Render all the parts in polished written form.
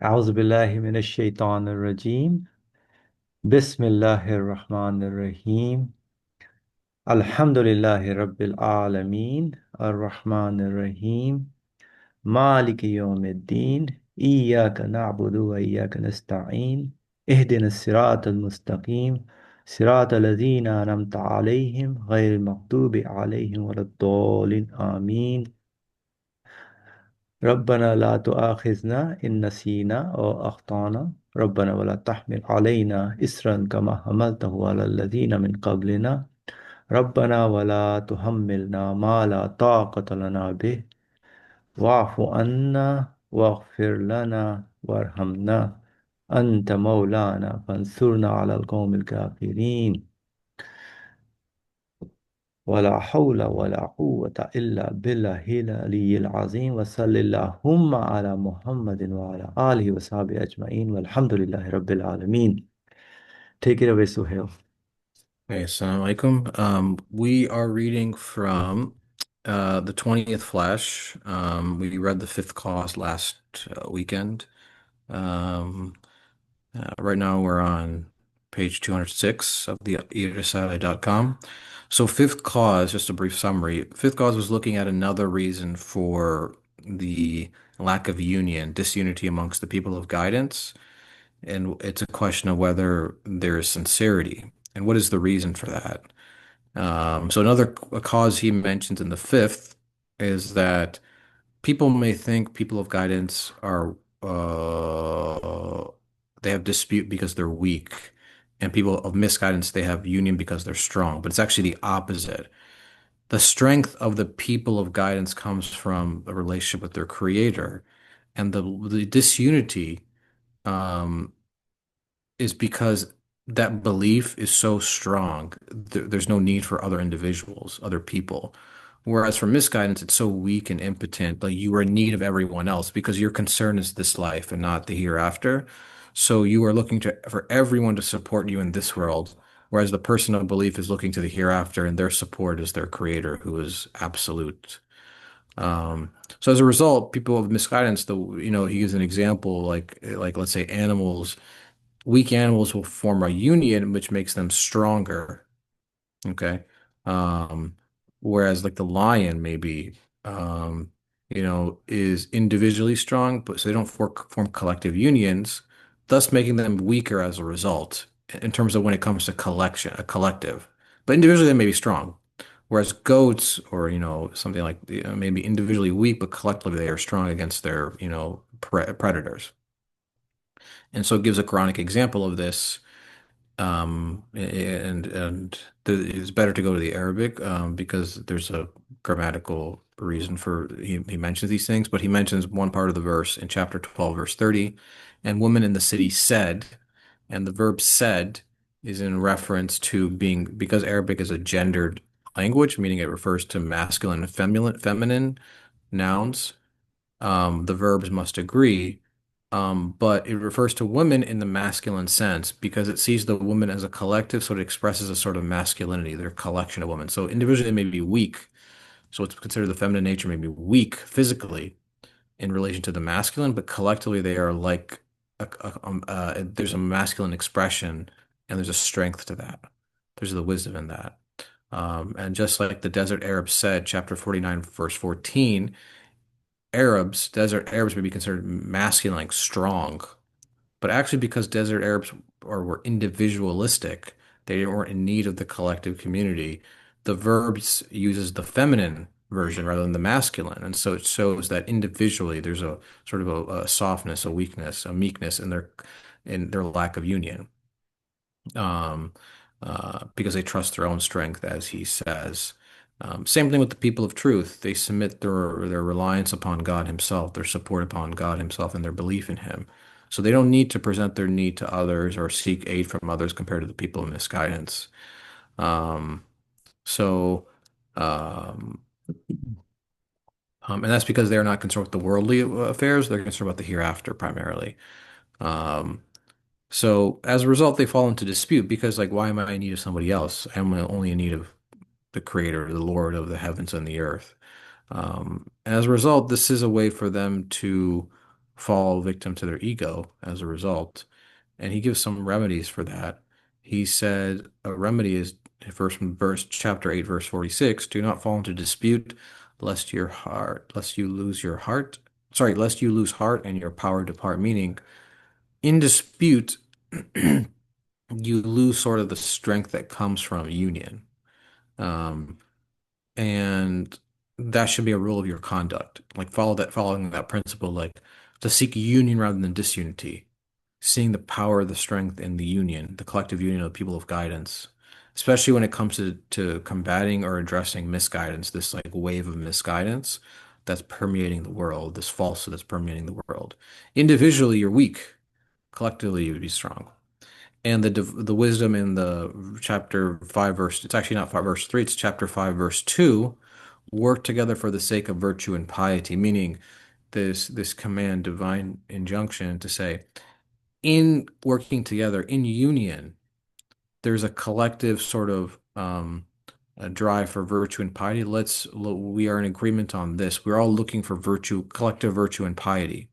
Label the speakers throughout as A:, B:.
A: أعوذ بالله من الشيطان الرجيم بسم الله الرحمن الرحيم الحمد لله رب العالمين الرحمن الرحيم مالك يوم الدين إياك نعبد وإياك نستعين اهدنا الصراط المستقيم صراط الذين أنعمت عليهم غير المغضوب عليهم ولا الضالين آمين ربنا لا تؤاخذنا إن نسينا أو أخطأنا ربنا ولا تحمل علينا إسرا كما حملته على الذين من قبلنا ربنا ولا تحملنا ما لا طاقة لنا به واعف عنا واغفر لنا وارحمنا أنت مولانا فانصرنا على القوم الكافرين ولا حول ولا قوة إلا بالله العلي العظيم وصلى اللهم على محمد وعلى آله وصحبه أجمعين والحمد لله رب العالمين. Take it away, Suhail.
B: Hey, assalamu alaikum. We are reading from the 20th Flash. We read the fifth clause last weekend. Um, right now we're on page 206 of the eaterside.com. So fifth clause, just a brief summary. Fifth clause was looking at another reason for the lack of union, disunity amongst the people of guidance. And it's a question of whether there is sincerity. And what is the reason for that? So another cause he mentions in the fifth is that people may think people of guidance are they have dispute because they're weak, and people of misguidance they have union because they're strong. But it's actually the opposite. The strength of the people of guidance comes from a relationship with their creator, and the disunity um, is because that belief is so strong. There's no need for other individuals, other people. Whereas for misguidance, it's so weak and impotent, like you are in need of everyone else because your concern is this life and not the hereafter. So you are looking to for everyone to support you in this world, whereas the person of belief is looking to the hereafter and their support is their creator, who is absolute. So as a result, people of misguidance, he gives an example like let's say animals. Weak animals will form a union, which makes them stronger. Okay. Um, Whereas like the lion maybe, is individually strong, but so they don't form collective unions, thus making them weaker as a result in terms of when it comes to a collective. But individually they may be strong. Whereas goats or, something like maybe individually weak, but collectively they are strong against their, predators. And so it gives a chronic example of this. It's better to go to the Arabic because there's a grammatical reason for he mentions these things, but he mentions one part of the verse in chapter 12, verse 30, and women in the city said, and the verb said is in reference to being because Arabic is a gendered language, meaning it refers to masculine and feminine nouns. The verbs must agree, but it refers to women in the masculine sense because it sees the woman as a collective, so it expresses a sort of masculinity. They're a collection of women. So individually they may be weak, so it's considered the feminine nature may be weak physically in relation to the masculine, but collectively they are like there's a masculine expression and there's a strength to that. There's the wisdom in that. And just like the desert Arab said, chapter 49, verse 14. Desert Arabs may be considered masculine, like strong, but actually because desert Arabs were individualistic, they weren't in need of the collective community. The verbs uses the feminine version rather than the masculine, and so it shows that individually there's a sort of a softness, a weakness, a meekness in their lack of union. Um, because they trust their own strength, as he says. Same thing with the people of truth. They submit their reliance upon God Himself, their support upon God Himself, and their belief in Him. So they don't need to present their need to others or seek aid from others compared to the people of misguidance. Um, so, um, and that's because they're not concerned with the worldly affairs; they're concerned about the hereafter primarily. Um, so as a result, they fall into dispute because, like, why am I in need of somebody else? I'm only in need of the Creator, the Lord of the heavens and the earth. And as a result, this is a way for them to fall victim to their ego as a result. And he gives some remedies for that. He said a remedy is verse chapter 8, verse 46, do not fall into dispute, lest you lose your heart. Sorry, lest you lose heart and your power depart. Meaning, in dispute, you lose sort of the strength that comes from union. Um, and that should be a rule of your conduct. Like following that principle, like to seek union rather than disunity, seeing the power, the strength in the union, the collective union of the people of guidance, especially when it comes to combating or addressing misguidance, this like wave of misguidance that's permeating the world, this falsehood that's permeating the world. Individually, you're weak. Collectively, you would be strong. And the wisdom in the chapter 5 verse, it's actually not 5 verse 3, it's chapter 5 verse 2, work together for the sake of virtue and piety, meaning this command, divine injunction to say, in working together, in union, there's a collective sort of a drive for virtue and piety. We are in agreement on this. We're all looking for virtue, collective virtue and piety.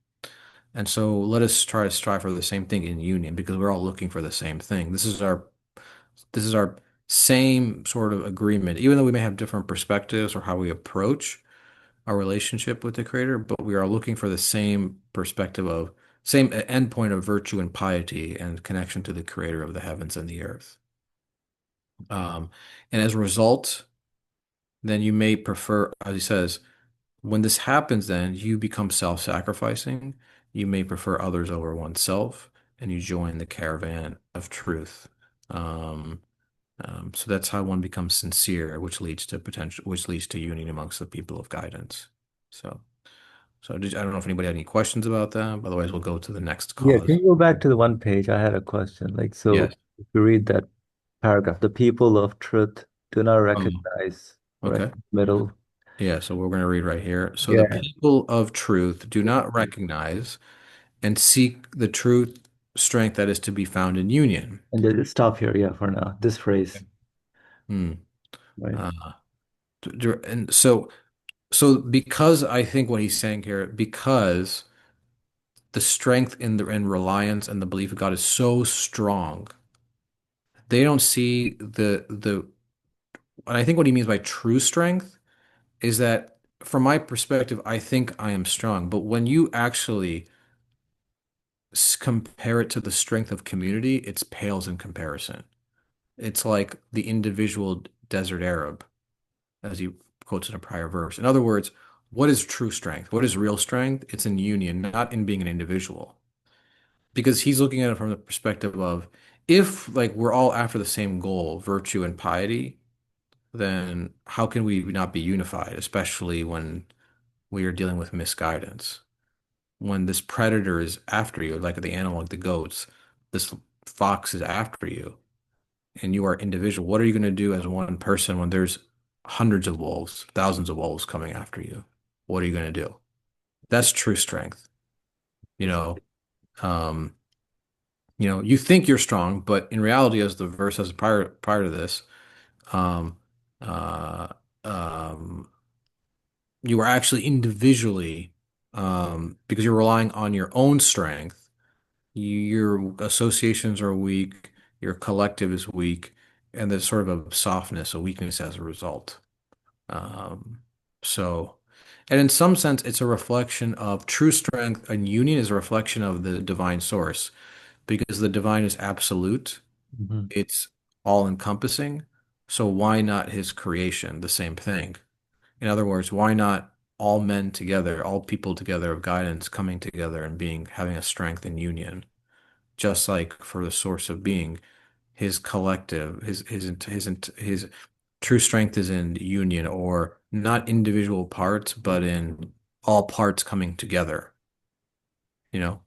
B: And so let us try to strive for the same thing in union because we're all looking for the same thing. This is our same sort of agreement, even though we may have different perspectives or how we approach our relationship with the Creator, but we are looking for the same perspective of same endpoint of virtue and piety and connection to the Creator of the heavens and the earth. Um, and as a result, then you may prefer, as he says, when this happens, then you become self-sacrificing. You may prefer others over oneself, and you join the caravan of truth. Um, so that's how one becomes sincere, which leads to union amongst the people of guidance. So, I don't know if anybody had any questions about that. Otherwise, we'll go to the next
A: Yeah, can
B: cause.
A: you go back to the one page? I had a question. Like, so
B: Yes.
A: if you read that paragraph, the people of truth do not
B: Um,
A: recognize, right?
B: okay.
A: Middle.
B: Yeah. So we're going to read right here. So the
A: Yeah.
B: people of truth do not recognize and seek the truth strength that is to be found in union.
A: And then stop here, yeah, for now. This phrase,
B: Hmm.
A: right?
B: Uh, and so because I think what he's saying here, because the strength in the and reliance and the belief of God is so strong, they don't see the and I think what he means by true strength is that from my perspective, I think I am strong. But when you actually compare it to the strength of community, it pales in comparison. It's like the individual desert Arab, as he quotes in a prior verse. In other words, what is true strength? What is real strength? It's in union, not in being an individual. Because he's looking at it from the perspective of if like we're all after the same goal, virtue and piety, then how can we not be unified, especially when we are dealing with misguidance? When this predator is after you, like the animal, like the goats, this fox is after you, and you are individual. What are you going to do as one person when there's hundreds of wolves, thousands of wolves coming after you? What are you going to do? That's true strength. You know, um, you think you're strong, but in reality, as the verse says prior to this, um, uh, um, you are actually individually, because you're relying on your own strength. Your associations are weak, your collective is weak, and there's sort of a softness, a weakness as a result. Um, so, and in some sense, it's a reflection of true strength, and union is a reflection of the divine source because the divine is absolute,
A: Hmm.
B: it's all encompassing. So, why not his creation, the same thing? In other words, why not all men together, all people together of guidance coming together and having a strength in union, just like for the source of being, his collective, his true strength is in union or not individual parts, but in all parts coming together, you know?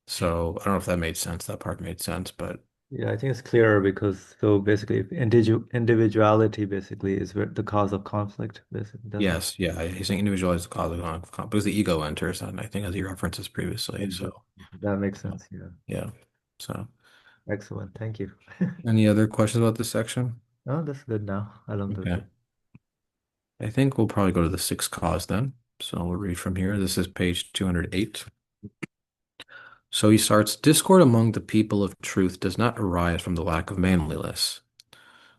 B: So I don't know if that made sense. That part made sense, but
A: Yeah, I think it's clearer because so basically, if individuality basically is the cause of conflict. Basically, that's what.
B: yes, yeah, he's saying individual is the cause of conflict because the ego enters, and I think as he references previously.
A: Exactly.
B: So
A: That makes sense. Yeah.
B: yeah. So
A: Excellent. Thank you.
B: any other questions about this section?
A: Oh, that's good now.
B: Okay.
A: Alhamdulillah.
B: I think we'll probably go to the sixth cause then. So we'll read from here. This is page 208. So he starts, discord among the people of truth does not arise from the lack of manliness.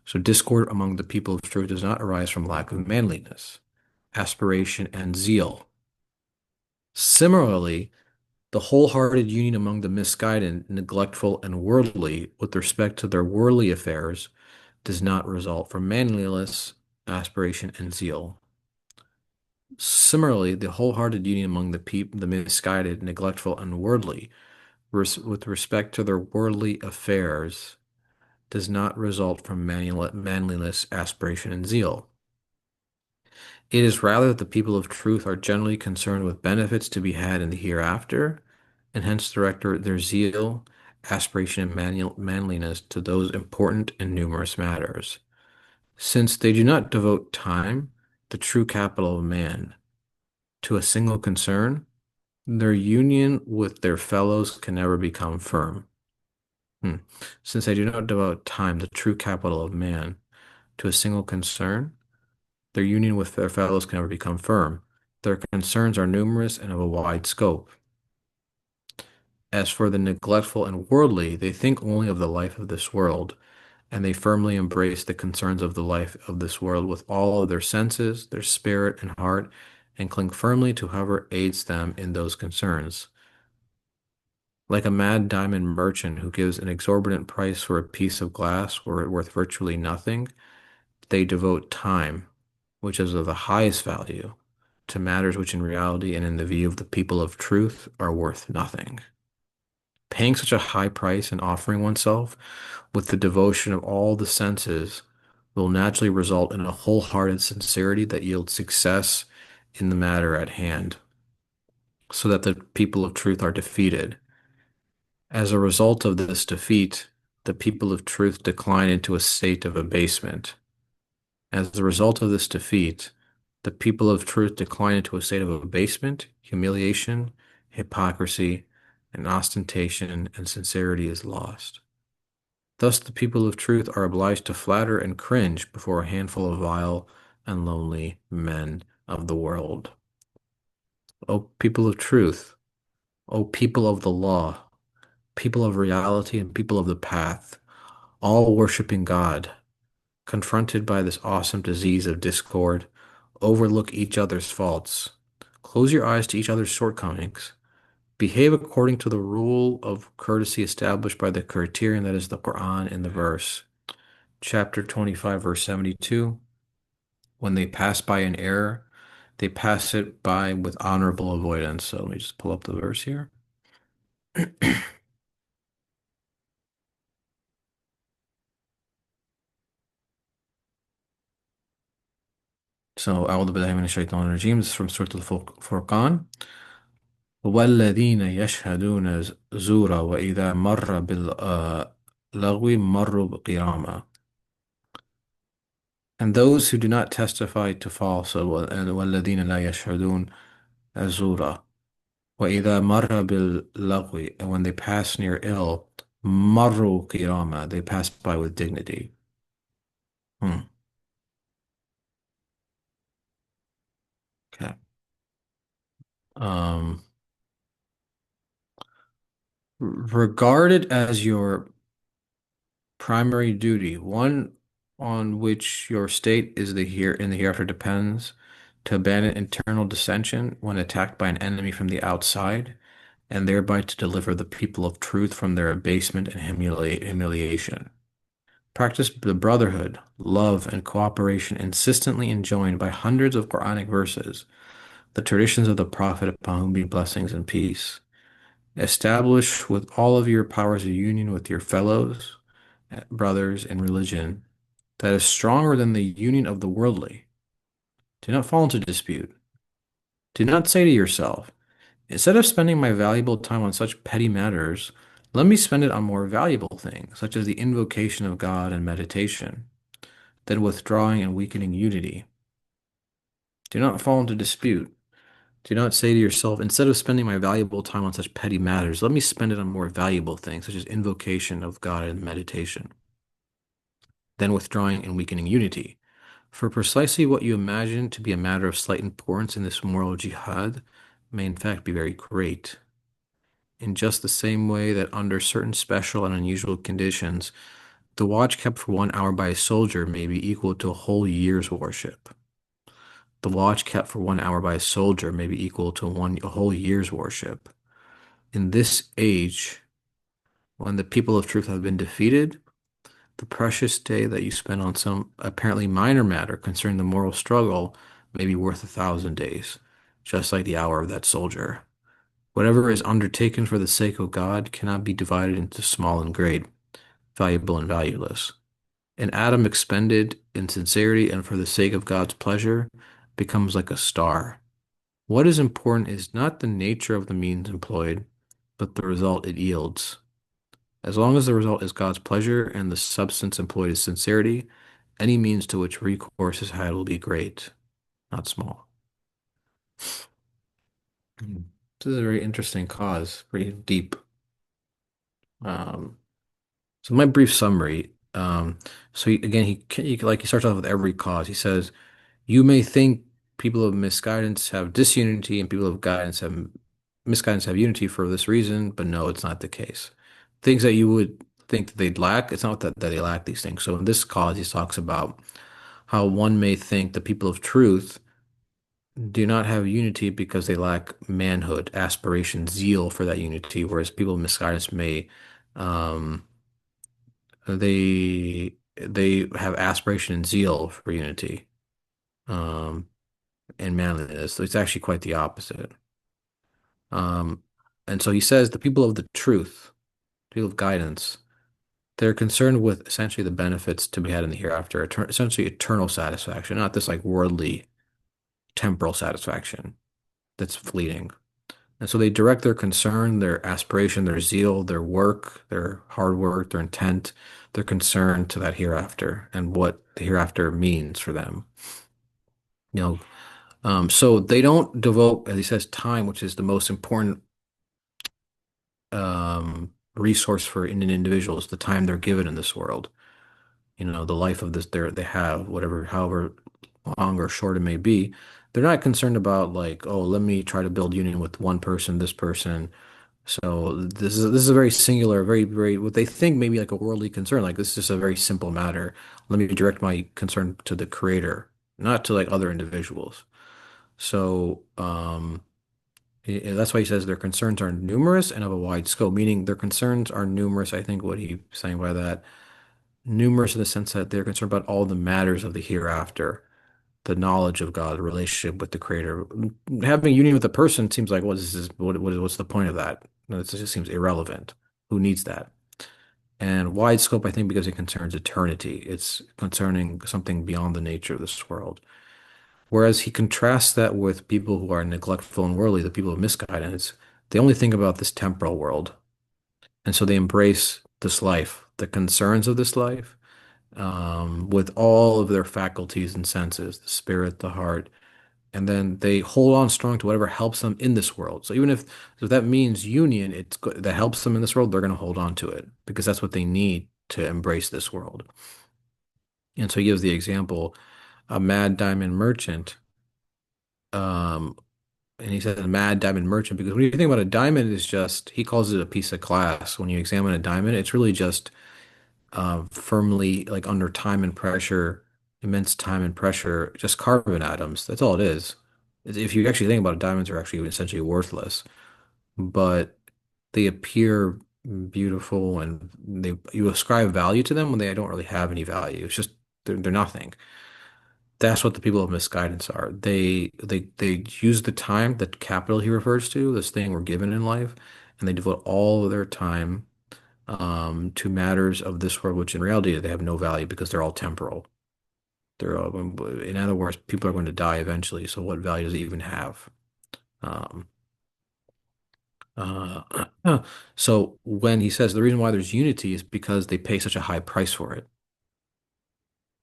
B: So discord among the people of truth does not arise from lack of manliness, aspiration, and zeal. Similarly, the wholehearted union among the misguided, neglectful, and worldly with respect to their worldly affairs does not result from manliness, aspiration, and zeal. Similarly, the wholehearted union among the misguided, neglectful, and worldly with respect to their worldly affairs does not result from manliness, aspiration, and zeal. It is rather that the people of truth are generally concerned with benefits to be had in the hereafter, and hence direct their zeal, aspiration, and manliness to those important and numerous matters. Since they do not devote time, the true capital of man, to a single concern, their union with their fellows can never become firm. Hmm. Since they do not devote time, the true capital of man, to a single concern, their union with their fellows can never become firm. Their concerns are numerous and of a wide scope. As for the neglectful and worldly, they think only of the life of this world, and they firmly embrace the concerns of the life of this world with all of their senses, their spirit and heart, and cling firmly to whoever aids them in those concerns. Like a mad diamond merchant who gives an exorbitant price for a piece of glass worth virtually nothing, they devote time, which is of the highest value, to matters which in reality and in the view of the people of truth are worth nothing. Paying such a high price and offering oneself with the devotion of all the senses will naturally result in a wholehearted sincerity that yields success in the matter at hand, so that the people of truth are defeated. As a result of this defeat, the people of truth decline into a state of abasement. As a result of this defeat, the people of truth decline into a state of abasement, humiliation, hypocrisy, and ostentation, and sincerity is lost. Thus, the people of truth are obliged to flatter and cringe before a handful of vile and lonely men of the world. O people of truth, O people of the law, people of reality, and people of the path, all worshiping God, confronted by this awesome disease of discord, overlook each other's faults, close your eyes to each other's shortcomings, behave according to the rule of courtesy established by the criterion that is the Quran in the verse. Chapter 25, verse 72. When they pass by an error, they pass it by with honorable avoidance. So let me just pull up the verse here. So, أعوذ بالله من الشيطان الرجيم. This is from Surah Al-Furqan. والذين يشهدون زور وإذا مر باللغو مروا كراما. And those who do not testify to falsehood, and والذين لا يشهدون زورا وإذا مر باللغو, and when they pass near ill, مروا كراما, they pass by with dignity. Hmm. Okay. Um, regarded as your primary duty, one on which your state is the here in the hereafter depends, to abandon internal dissension when attacked by an enemy from the outside, and thereby to deliver the people of truth from their abasement and humiliation. Practice the brotherhood, love, and cooperation insistently enjoined by hundreds of Quranic verses, the traditions of the Prophet upon whom be blessings and peace. Establish with all of your powers a union with your fellows, brothers in religion that is stronger than the union of the worldly. Do not fall into dispute. Do not say to yourself, instead of spending my valuable time on such petty matters, let me spend it on more valuable things, such as the invocation of God and meditation, then withdrawing and weakening unity. Do not fall into dispute. Do not say to yourself, instead of spending my valuable time on such petty matters, let me spend it on more valuable things, such as invocation of God and meditation, then withdrawing and weakening unity. For precisely what you imagine to be a matter of slight importance in this moral jihad may in fact be very great. in just the same way that under certain special and unusual conditions, the watch kept for 1 hour by a soldier may be equal to a whole year's worship. The watch kept for 1 hour by a soldier may be equal to a whole year's worship. In this age, when the people of truth have been defeated, the precious day that you spend on some apparently minor matter concerning the moral struggle may be worth 1,000 days, just like the hour of that soldier. Whatever is undertaken for the sake of God cannot be divided into small and great, valuable and valueless. An atom expended in sincerity and for the sake of God's pleasure becomes like a star. What is important is not the nature of the means employed, but the result it yields. As long as the result is God's pleasure and the substance employed is sincerity, any means to which recourse is had will be great, not small. This is a very interesting cause, pretty deep. Um, so my brief summary. Again, he starts off with every cause. He says, "You may think people of misguidance have disunity, and people of guidance have misguidance have unity for this reason, but no, it's not the case. Things that you would think that they'd lack, it's not that they lack these things. So in this cause, he talks about how one may think the people of truth do not have unity because they lack manhood, aspiration, zeal for that unity, whereas people of misguidance may um, they have aspiration and zeal for unity um, and manliness. So it's actually quite the opposite. Um, and so he says the people of the truth, people of guidance, they're concerned with essentially the benefits to be had in the hereafter, essentially eternal satisfaction, not this like worldly temporal satisfaction that's fleeting. And so they direct their concern, their aspiration, their zeal, their work, their hard work, their intent, their concern to that hereafter and what the hereafter means for them. You know, so they don't devote, as he says, time, which is the most important resource for an individual, is the time they're given in this world. You know, the life of this they have, whatever, however long or short it may be. They're not concerned about like, oh, let me try to build union with one person, this person. So this is a very singular, very what they think maybe like a worldly concern. Like this is just a very simple matter. Let me direct my concern to the creator, not to like other individuals. So that's why he says their concerns are numerous and of a wide scope, meaning their concerns are numerous. I think what he's saying by that, numerous in the sense that they're concerned about all the matters of the hereafter, the knowledge of God, the relationship with the Creator. Having union with a person seems like what's the point of that? No, it just seems irrelevant. Who needs that? And wide scope, I think, because it concerns eternity. It's concerning something beyond the nature of this world. Whereas he contrasts that with people who are neglectful and worldly, the people of misguidance, they only think about this temporal world. And so they embrace this life, the concerns of this life, with all of their faculties and senses, the spirit, the heart, and then they hold on strong to whatever helps them in this world. So even if that means union, that helps them in this world, they're going to hold on to it because that's what they need to embrace this world. And so he gives the example, a mad diamond merchant, um, and he said a mad diamond merchant because when you think about a diamond, is just he calls it a piece of glass. When you examine a diamond, it's really just firmly like under time and pressure, immense time and pressure, just carbon atoms. That's all it is. If you actually think about it, diamonds are actually essentially worthless, but they appear beautiful and you ascribe value to them when they don't really have any value. It's just they're nothing. That's what the people of misguidance are. They use the time, that capital he refers to, this thing we're given in life, and they devote all of their time to matters of this world, which in reality they have no value because they're all temporal. In other words, people are going to die eventually. So what value does it even have? Um, uh, so when he says the reason why there's unity is because they pay such a high price for it,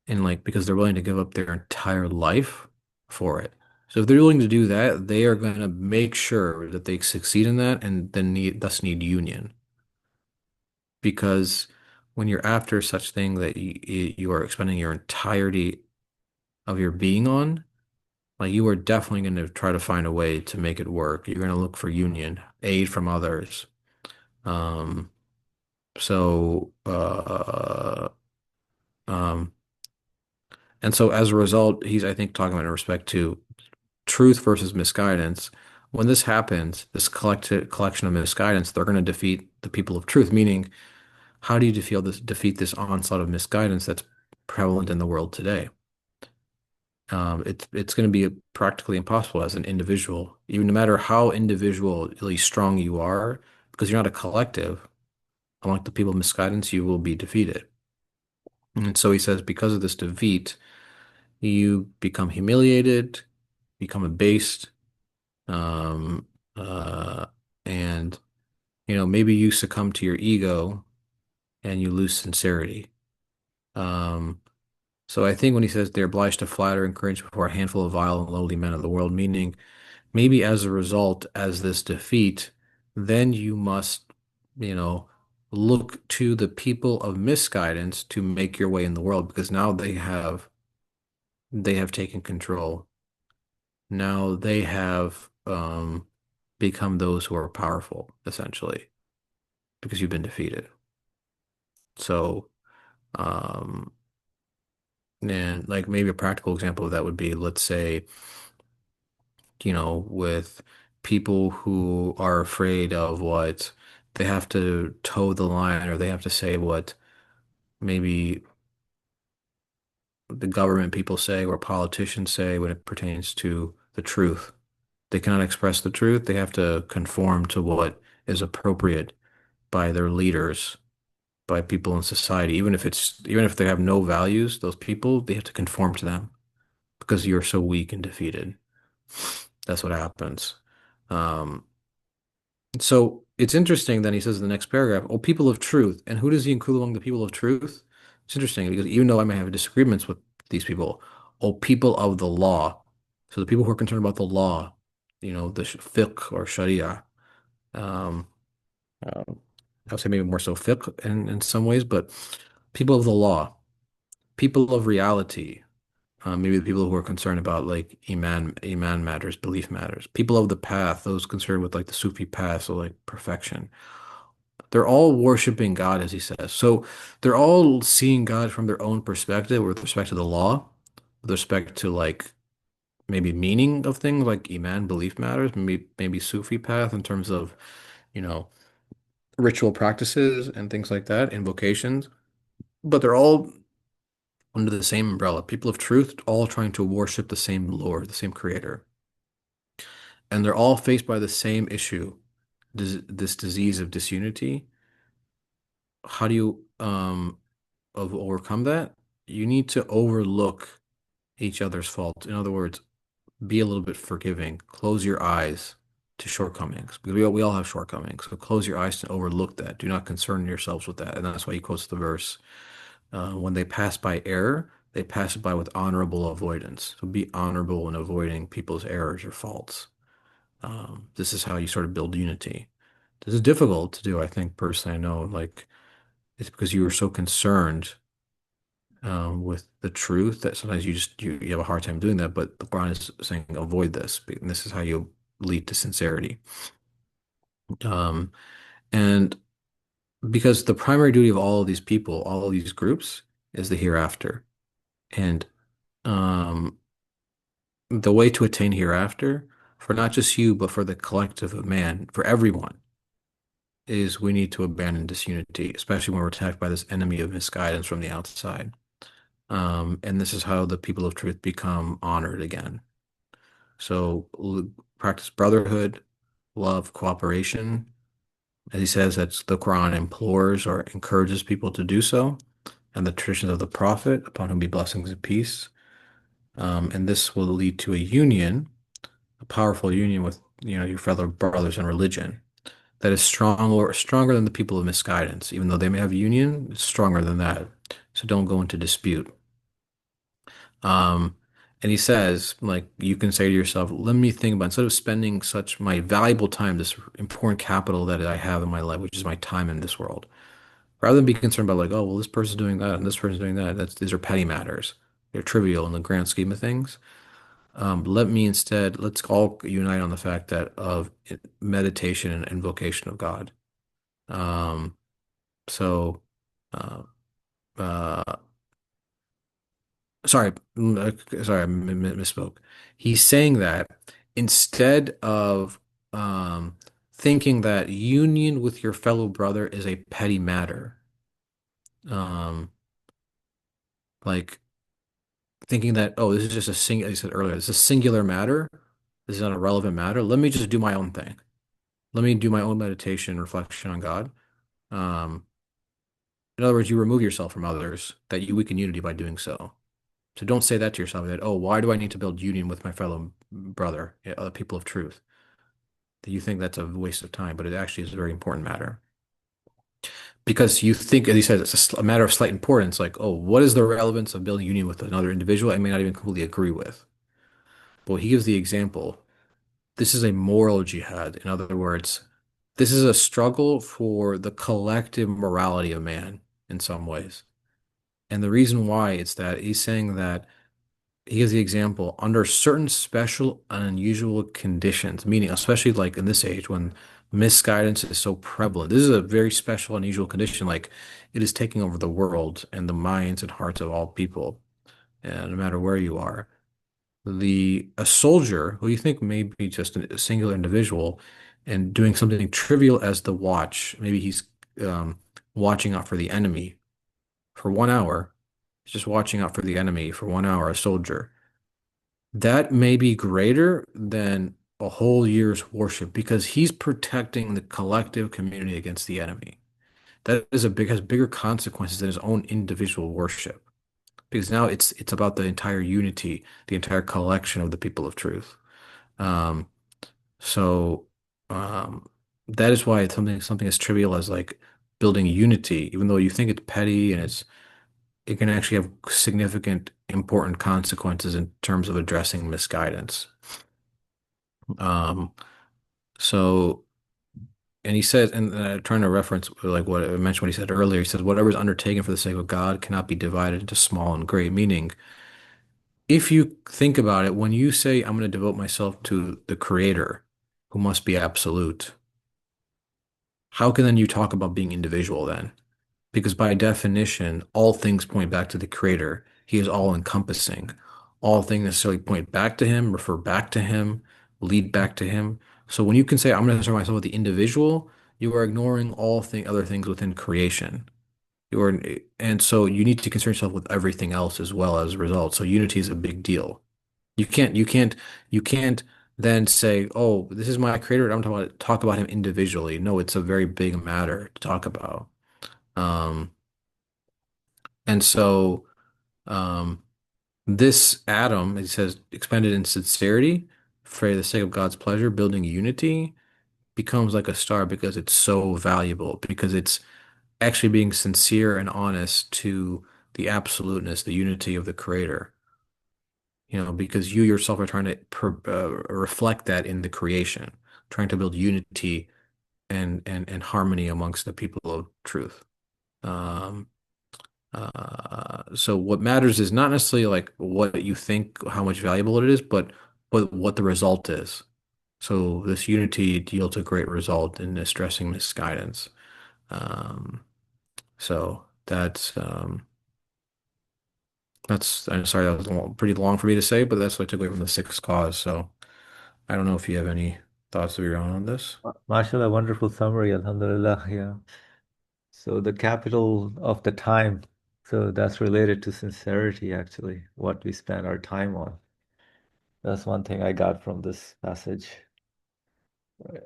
B: and like because they're willing to give up their entire life for it. So if they're willing to do that, they are going to make sure that they succeed in that, and then thus need union. Because when you're after such thing that you are expending your entirety of your being on, like you are definitely going to try to find a way to make it work. You're going to look for union, aid from others. Um, so, um, and so as a result, he's, I think, talking about in respect to truth versus misguidance. When this happens, this collection of misguidance, they're going to defeat the people of truth. Meaning, how do you defeat this onslaught of misguidance that's prevalent in the world today? It's going to be practically impossible as an individual, even no matter how individually strong you are, because you're not a collective. Among the people of misguidance, you will be defeated. And so he says, because of this defeat, you become humiliated, become abased, um, uh, and maybe you succumb to your ego and you lose sincerity. Um, so I think when he says they're obliged to flatter and cringe before a handful of vile and lowly men of the world, meaning maybe as a result, as this defeat, then you must, you know, look to the people of misguidance to make your way in the world because now they have taken control. Now they have become those who are powerful, essentially, because you've been defeated. So, um, and like maybe a practical example of that would be, let's say, with people who are afraid of what they have to toe the line or they have to say what maybe the government people say or politicians say when it pertains to the truth. They cannot express the truth. They have to conform to what is appropriate by their leaders, by people in society. Even if they have no values, those people, they have to conform to them because you're so weak and defeated. That's what happens. Um, So it's interesting that he says in the next paragraph, "Oh, people of truth." And who does he include among the people of truth? It's interesting because even though I may have disagreements with these people, oh, people of the law. So the people who are concerned about the law, the fiqh or sharia. Um, I would say maybe more so fiqh in some ways, but people of the law, people of reality, maybe the people who are concerned about like iman matters, belief matters. People of the path, those concerned with like the Sufi path, so like perfection. They're all worshiping God, as he says. So they're all seeing God from their own perspective with respect to the law, with respect to like maybe meaning of things like Iman, belief matters, maybe Sufi path in terms of, you know, ritual practices and things like that, invocations. But they're all under the same umbrella. People of truth, all trying to worship the same Lord, the same creator. And they're all faced by the same issue, this disease of disunity. How do you overcome that? You need to overlook each other's faults. In other words, be a little bit forgiving. Close your eyes to shortcomings because we all have shortcomings. So close your eyes to overlook that. Do not concern yourselves with that. And that's why he quotes the verse, when they pass by error, they pass it by with honorable avoidance. So be honorable in avoiding people's errors or faults. This is how you sort of build unity. This is difficult to do, I think, personally. I know, like, it's because you were so concerned with the truth that sometimes you have a hard time doing that. But the Quran is saying avoid this, and this is how you lead to sincerity. Um, and because the primary duty of all of these people, all of these groups, is the hereafter, and um, the way to attain hereafter for not just you, but for the collective of man, for everyone, is we need to abandon disunity, especially when we're attacked by this enemy of misguidance from the outside. And this is how the people of truth become honored again. So practice brotherhood, love, cooperation. As he says, that's the Quran implores or encourages people to do so, and the traditions of the Prophet, upon whom be blessings and peace. And this will lead to a union, a powerful union with your fellow brothers in religion that is stronger than the people of misguidance. Even though they may have a union, it's stronger than that. So don't go into dispute. Um, and he says, like, you can say to yourself, let me think about instead of spending such my valuable time, this important capital that I have in my life, which is my time in this world, rather than be concerned about like, oh, well, this person's doing that and this person's doing that. These are petty matters. They're trivial in the grand scheme of things. Let's all unite on the fact that of meditation and invocation of God. Um, so, uh, uh, sorry, sorry, I misspoke. He's saying that instead of thinking that union with your fellow brother is a petty matter, um, like thinking that, oh, this is just a as you said earlier, this is a singular matter. This is not a relevant matter. Let me just do my own thing. Let me do my own meditation, reflection on God. Um, in other words, you remove yourself from others, that you weaken unity by doing so. So don't say that to yourself that, oh, why do I need to build union with my fellow brother, people of truth? That you think that's a waste of time, but it actually is a very important matter. Because you think, as he said, it's a matter of slight importance, like, oh, what is the relevance of building union with another individual I may not even completely agree with? But he gives the example. This is a moral jihad. In other words, this is a struggle for the collective morality of man in some ways. And the reason why it's that he's saying that he gives the example under certain special and unusual conditions, meaning especially like in this age when misguidance is so prevalent. This is a very special, unusual condition. Like it is taking over the world and the minds and hearts of all people, and no matter where you are. A soldier who you think may be just a singular individual and doing something trivial as the watch, maybe he's um, watching out for the enemy for 1 hour. He's just watching out for the enemy for 1 hour, a soldier. That may be greater than a whole year's worship because he's protecting the collective community against the enemy. That is has bigger consequences than his own individual worship because now it's about the entire unity, the entire collection of the people of truth. Um, so um, that is why it's something as trivial as like building unity, even though you think it's petty and it can actually have significant, important consequences in terms of addressing misguidance. Um, so, and he says, and trying to reference like what I mentioned, what he said earlier, he says, whatever is undertaken for the sake of God cannot be divided into small and great, meaning if you think about it, when you say, I'm going to devote myself to the Creator, who must be absolute, how can then you talk about being individual then? Because by definition, all things point back to the Creator. He is all encompassing. All things necessarily point back to Him, refer back to Him, lead back to Him. So when you can say, I'm going to concern myself with the individual, you are ignoring other things within creation. You are, and so you need to concern yourself with everything else as well as a result. So unity is a big deal. You can't then say, "Oh, this is my creator. I'm talk about him individually." No, it's a very big matter to talk about. Um, and so um, this Adam, he says, expended in sincerity for the sake of God's pleasure, building unity, becomes like a star because it's so valuable, because it's actually being sincere and honest to the absoluteness, the unity of the Creator. Because you yourself are trying to reflect that in the creation, trying to build unity and harmony amongst the people of truth. Um, so what matters is not necessarily like what you think, how much valuable it is, but what the result is. So this unity yields a great result in addressing misguidance. Um, so I'm sorry that was pretty long for me to say, but that's what I took away from the sixth cause. So I don't know if you have any thoughts of your own on this.
A: MashaAllah, wonderful summary, Alhamdulillah. Yeah. So the capital of the time. So that's related to sincerity, actually, what we spend our time on. That's one thing I got from this passage. Right.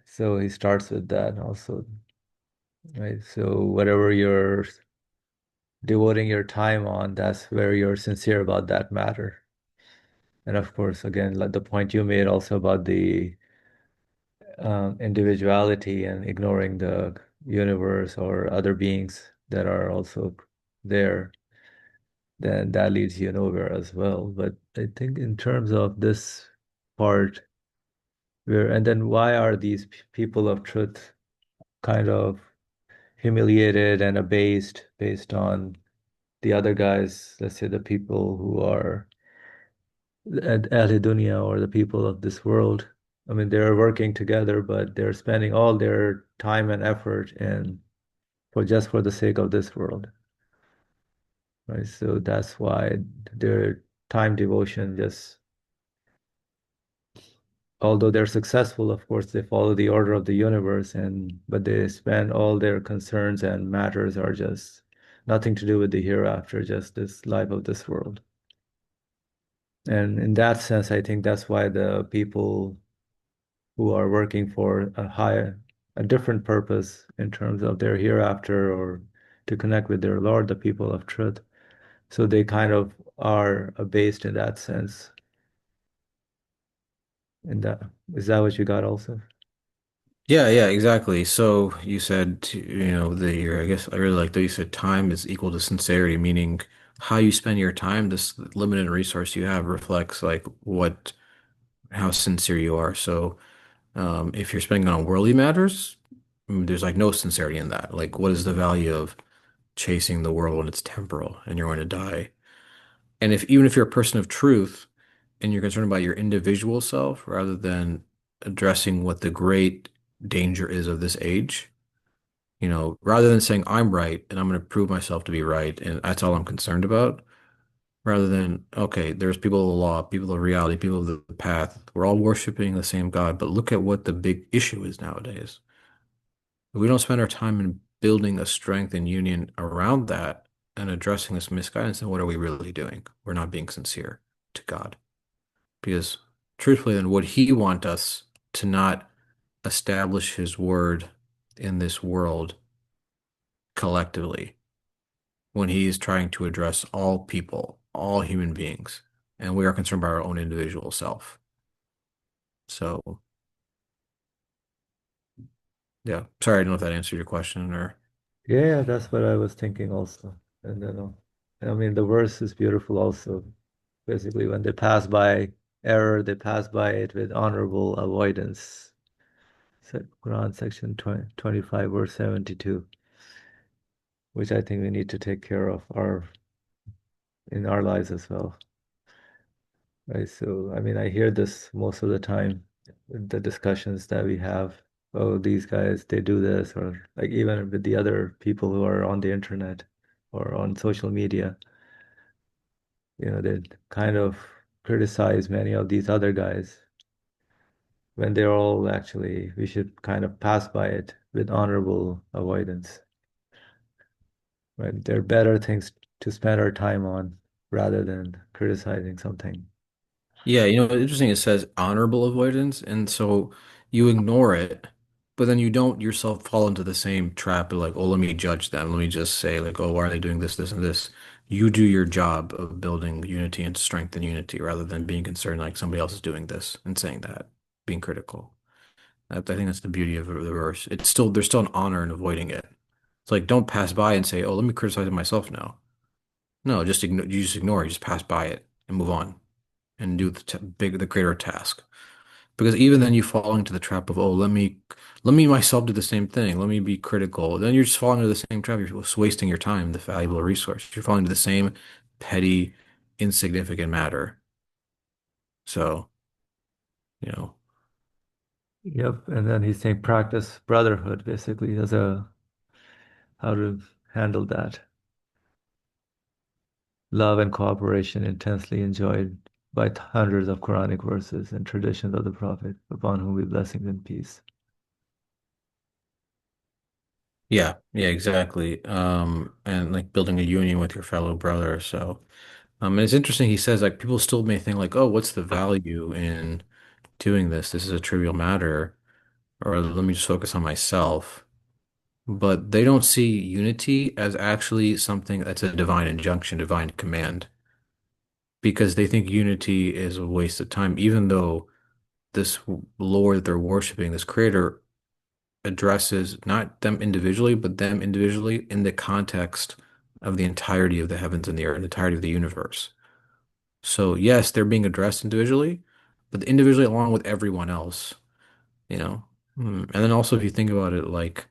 A: So he starts with that also, right? So whatever you're devoting your time on, that's where you're sincere about that matter. And of course, again, like the point you made also about the individuality and ignoring the universe or other beings that are also there, then that leads you nowhere as well. But I think in terms of this part, and then why are these people of truth kind of humiliated and abased based on the other guys, let's say the people who are at Dunya or the people of this world? I mean, they're working together, but they're spending all their time and effort in for just for the sake of this world, right? So that's why their time devotion just, although they're successful, of course, they follow the order of the universe, and but they spend all their concerns and matters are just nothing to do with the hereafter, just this life of this world. And in that sense, I think that's why the people who are working for a different purpose in terms of their hereafter or to connect with their Lord, the people of truth. So they kind of are based in that sense. In that, is that what you got also?
B: Yeah, yeah, exactly. So you said, I guess I really like that you said time is equal to sincerity, meaning how you spend your time, this limited resource you have reflects like how sincere you are. So, if you're spending it on worldly matters, there's like no sincerity in that. Like, what is the value of chasing the world when it's temporal and you're going to die? And even if you're a person of truth and you're concerned about your individual self rather than addressing what the great danger is of this age, rather than saying I'm right and I'm going to prove myself to be right and that's all I'm concerned about, rather than, okay, there's people of the law, people of reality, people of the path. We're all worshiping the same God, but look at what the big issue is nowadays. If we don't spend our time in building a strength and union around that and addressing this misguidance, then what are we really doing? We're not being sincere to God. Because truthfully, then would He want us to not establish His word in this world collectively when He is trying to address all people, all human beings, and we are concerned about our own individual self? So, yeah, sorry, I don't know if that answered your question or.
A: Yeah, that's what I was thinking also. And then, I mean, the verse is beautiful also. Basically, when they pass by error, they pass by it with honorable avoidance. Quran section 20, 25, verse 72, which I think we need to take care of our in our lives as well. Right. So, I mean, I hear this most of the time, the discussions that we have. Oh, these guys, they do this, or like even with the other people who are on the internet or on social media, they kind of criticize many of these other guys when they're all actually, we should kind of pass by it with honorable avoidance, right? There are better things to spend our time on rather than criticizing something.
B: Yeah, interesting. It says honorable avoidance, and so you ignore it, but then you don't yourself fall into the same trap of like, oh, let me judge them. Let me just say like, oh, why are they doing this, this, and this? You do your job of building unity and strength and unity rather than being concerned like somebody else is doing this and saying that, being critical. I think that's the beauty of the verse. There's still an honor in avoiding it. It's like don't pass by and say, oh, let me criticize it myself now. No, you just ignore it. You just pass by it and move on and do the greater task. Because even then you fall into the trap of, oh, let me myself do the same thing. Let me be critical. Then you're just falling into the same trap. You're just wasting your time, the valuable resource. You're falling into the same petty, insignificant matter. So, you know,
A: Yep. And then he's saying practice brotherhood basically as a how to handle that. Love and cooperation intensely enjoyed by hundreds of Quranic verses and traditions of the Prophet, upon whom be blessings and peace.
B: yeah, yeah, exactly. And like building a union with your fellow brother. So, and it's interesting. He says like people still may think like, oh, what's the value in doing this? This is a trivial matter, or let me just focus on myself. But they don't see unity as actually something that's a divine injunction, divine command, because they think unity is a waste of time, even though this Lord that they're worshiping, this creator, addresses not them individually, but them individually in the context of the entirety of the heavens and the earth, the entirety of the universe. So, yes, they're being addressed individually, but individually along with everyone else, you know. And then also, if you think about it, like,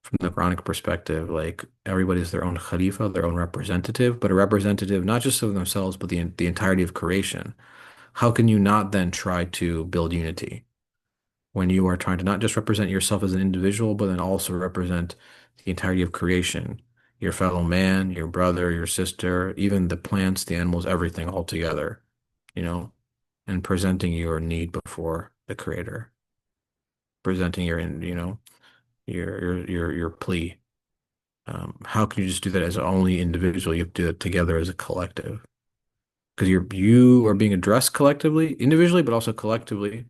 B: from the Quranic perspective, like everybody's their own Khalifa, their own representative, but a representative not just of themselves, but the entirety of creation. How can you not then try to build unity? when you are trying to not just represent yourself as an individual, but then also represent the entirety of creation, your fellow man, your brother, your sister, even the plants, the animals, everything all together, you know, and presenting your need before the Creator, presenting your plea. How can you just do that as only individual? You have to do it together as a collective. Because you are being addressed collectively, individually, but also collectively.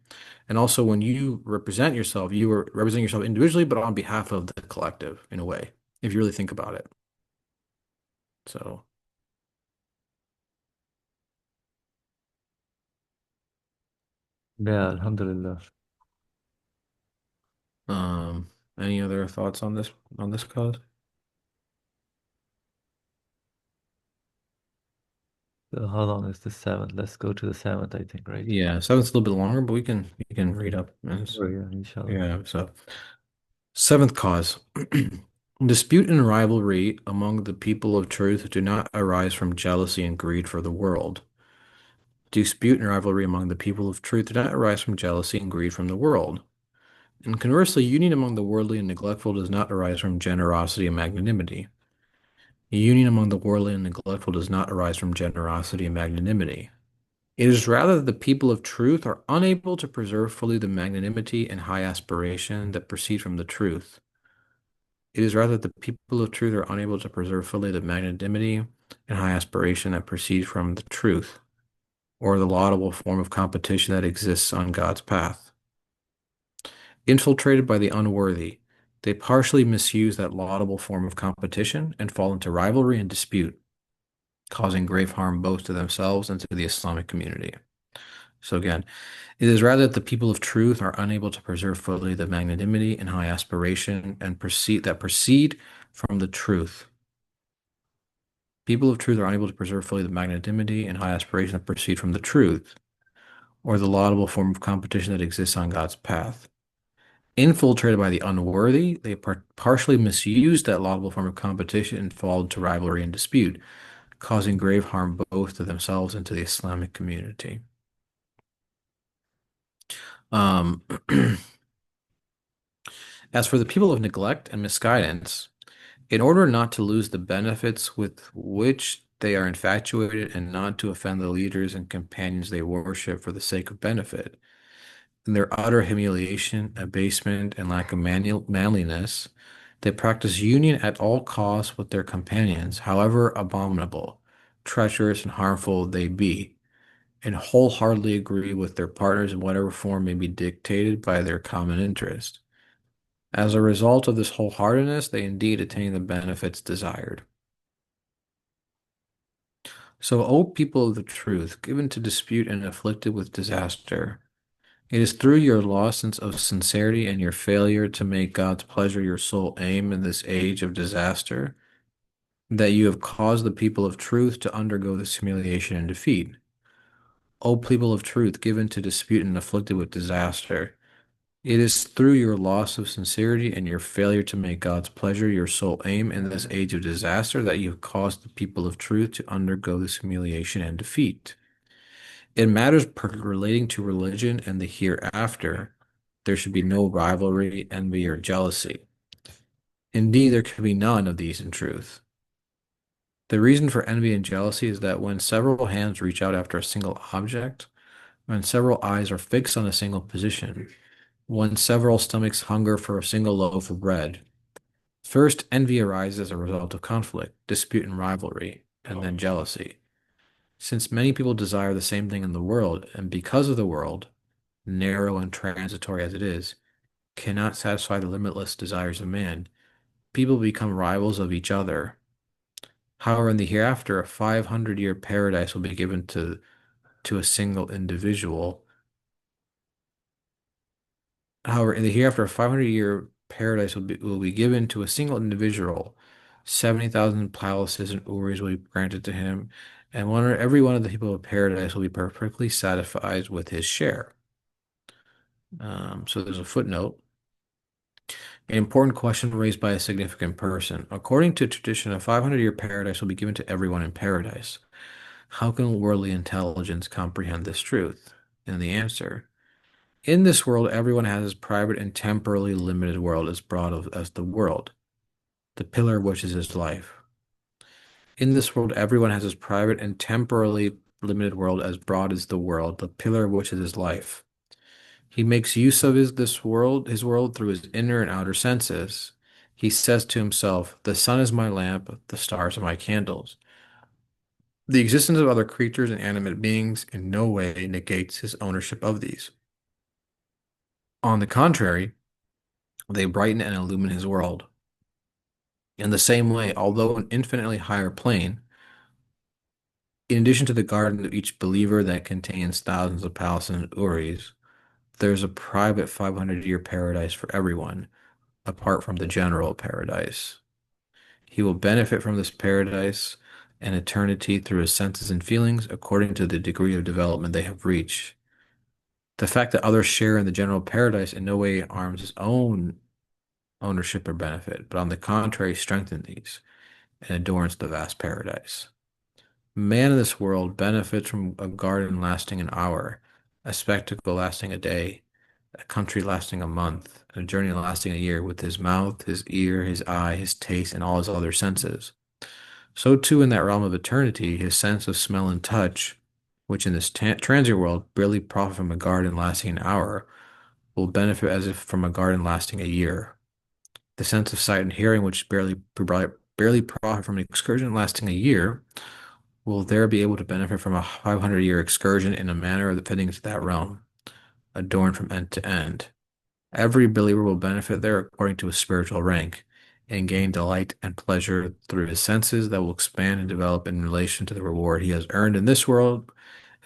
B: And also when you represent yourself, you are representing yourself individually, but on behalf of the collective in a way, if you really think about it. So,
A: Yeah, Alhamdulillah.
B: um, any other thoughts on this cause?
A: So how long is the seventh? Let's go to the seventh, I think, right?
B: Yeah, seventh's a little bit longer, but we can read up.
A: Oh, yeah, inshallah.
B: Yeah, so seventh cause. Dispute and rivalry among the people of truth do not arise from jealousy and greed for the world. Dispute and rivalry among the people of truth do not arise from jealousy and greed from the world. And conversely, union among the worldly and neglectful does not arise from generosity and magnanimity. Union among the worldly and neglectful does not arise from generosity and magnanimity. It is rather that the people of truth are unable to preserve fully the magnanimity and high aspiration that proceed from the truth. It is rather that the people of truth are unable to preserve fully the magnanimity and high aspiration that proceed from the truth, or the laudable form of competition that exists on God's path. Infiltrated by the unworthy, they partially misuse that laudable form of competition and fall into rivalry and dispute, causing grave harm both to themselves and to the Islamic community. So again, it is rather that the people of truth are unable to preserve fully the magnanimity and high aspiration and proceed from the truth. People of truth are unable to preserve fully the magnanimity and high aspiration that proceed from the truth, or the laudable form of competition that exists on God's path. Infiltrated by the unworthy, they partially misuse that laudable form of competition and fall into rivalry and dispute, causing grave harm both to themselves and to the Islamic community. Um, as for the people of neglect and misguidance, in order not to lose the benefits with which they are infatuated and not to offend the leaders and companions they worship for the sake of benefit, in their utter humiliation, abasement, and lack of manliness, they practice union at all costs with their companions, however abominable, treacherous, and harmful they be, and wholeheartedly agree with their partners in whatever form may be dictated by their common interest. As a result of this wholeheartedness, they indeed attain the benefits desired. So, O people of the truth, given to dispute and afflicted with disaster, it is through your loss of sincerity and your failure to make God's pleasure your sole aim in this age of disaster that you have caused the people of truth to undergo this humiliation and defeat. O people of truth, given to dispute and afflicted with disaster, it is through your loss of sincerity and your failure to make God's pleasure your sole aim in this age of disaster that you have caused the people of truth to undergo this humiliation and defeat. In matters relating to religion and the hereafter, there should be no rivalry, envy, or jealousy. Indeed, there can be none of these in truth. The reason for envy and jealousy is that when several hands reach out after a single object, when several eyes are fixed on a single position, when several stomachs hunger for a single loaf of bread, first envy arises as a result of conflict, dispute, and rivalry, and then jealousy. Since many people desire the same thing in the world, and because of the world, narrow and transitory as it is, cannot satisfy the limitless desires of man, people become rivals of each other. However, in the hereafter, a 500-year paradise will be given to a single individual. However, in the hereafter, a 500-year paradise will be given to a single individual. 70,000 palaces and houris will be granted to him, and every one of the people of paradise will be perfectly satisfied with his share. So there's a footnote. An important question raised by a significant person. According to tradition, a 500-year paradise will be given to everyone in paradise. How can worldly intelligence comprehend this truth? And the answer, In this world, everyone has his private and temporally limited world as broad as the world, the pillar of which is his life. In this world, everyone has his private and temporally limited world as broad as the world, the pillar of which is his life. He makes use of his world through his inner and outer senses. He says to himself, "The sun is my lamp, the stars are my candles." The existence of other creatures and animate beings in no way negates his ownership of these. On the contrary, they brighten and illumine his world. In the same way, although an infinitely higher plane, in addition to the garden of each believer that contains thousands of palaces and uris, there's a private 500-year paradise for everyone, apart from the general paradise. He will benefit from this paradise and eternity through his senses and feelings according to the degree of development they have reached. The fact that others share in the general paradise in no way harms his own ownership or benefit, but on the contrary strengthens these and adorns the vast paradise. Man in this world benefits from a garden lasting an hour, a spectacle lasting a day, a country lasting a month, and a journey lasting a year with his mouth, his ear, his eye, his taste, and all his other senses. So too in that realm of eternity, his sense of smell and touch, which in this transient world barely profit from a garden lasting an hour, will benefit as if from a garden lasting a year. The sense of sight and hearing, which barely profit from an excursion lasting a year, will there be able to benefit from a 500-year excursion in a manner that fitting to that realm, adorned from end to end. Every believer will benefit there according to his spiritual rank, and gain delight and pleasure through his senses that will expand and develop in relation to the reward he has earned in this world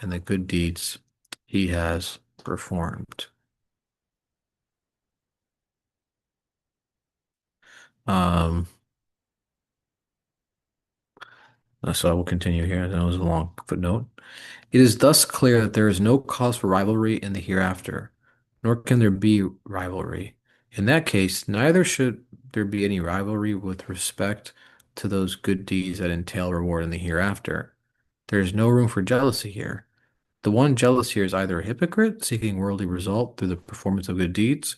B: and the good deeds he has performed. Um, so I will continue here. That was a long footnote. It is thus clear that there is no cause for rivalry in the hereafter, nor can there be rivalry. In that case, neither should there be any rivalry with respect to those good deeds that entail reward in the hereafter. There is no room for jealousy here. The one jealous here is either a hypocrite seeking worldly result through the performance of good deeds,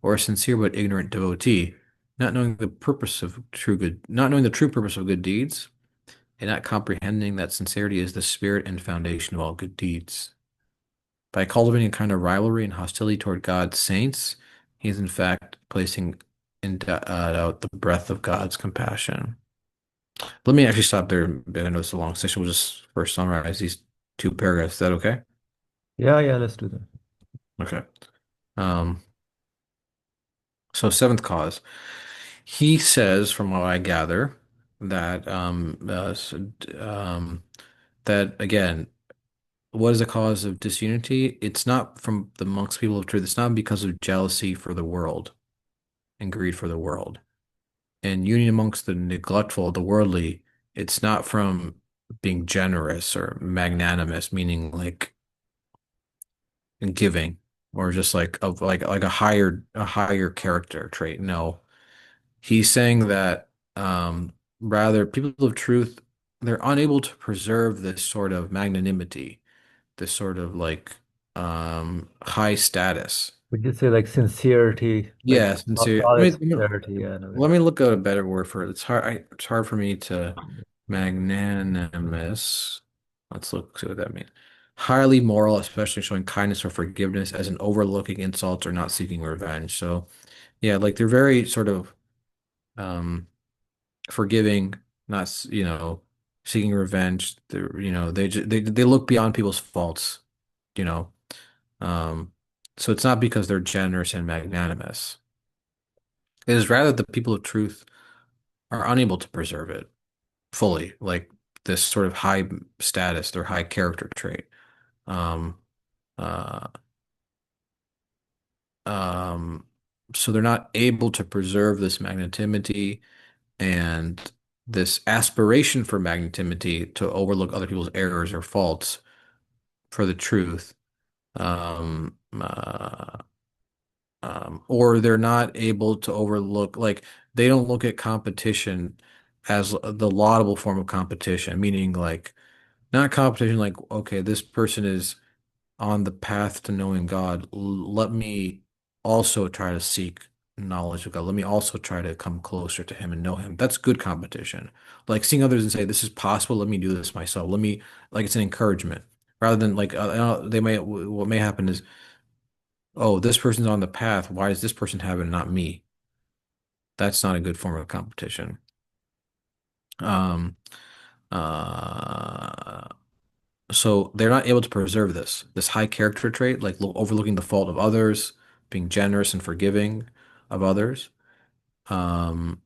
B: or a sincere but ignorant devotee, not knowing the true purpose of good deeds, and not comprehending that sincerity is the spirit and foundation of all good deeds. By cultivating a kind of rivalry and hostility toward God's saints, he is in fact placing in doubt the breadth of God's compassion. Let me actually stop there. I know it's a long section. We'll just first summarize these two paragraphs. Is that okay?
A: Yeah, yeah, let's do that.
B: Okay. Um, so seventh cause. He says, from what I gather, that that again, what is the cause of disunity? It's not from the amongst people of truth. It's not because of jealousy for the world and greed for the world. And union amongst the neglectful, the worldly, it's not from being generous or magnanimous, meaning like giving or just like of like a higher character trait. No. He's saying that rather people of truth, they're unable to preserve this sort of magnanimity, this sort of like high status.
A: Would you say like sincerity, like
B: Yeah, sincere.
A: solid sincerity? Yeah, in a way.
B: Let me look at a better word for it. It's hard for me to magnanimous. Let's look see what that means. Highly moral, especially showing kindness or forgiveness as in overlooking insults or not seeking revenge. So yeah, like they're very sort of um forgiving, not seeking revenge. They look beyond people's faults, you know. Um, so it's not because they're generous and magnanimous. It is rather the people of truth are unable to preserve it fully, like this sort of high status, their high character trait. Um, uh, um, so they're not able to preserve this magnanimity and this aspiration for magnanimity to overlook other people's errors or faults for the truth. Um, uh, or they're not able to overlook, like, they don't look at competition as the laudable form of competition, meaning like not competition like, okay, this person is on the path to knowing God, let me also try to seek knowledge of God. Let me also try to come closer to Him and know Him. That's good competition. Like seeing others and say, "This is possible. Let me do this myself." Let me like it's an encouragement rather than like they may what may happen is, "Oh, this person's on the path. Why does this person have it and not me?" That's not a good form of competition. Um, uh, So they're not able to preserve this high character trait, like overlooking the fault of others, being generous and forgiving of others. Um,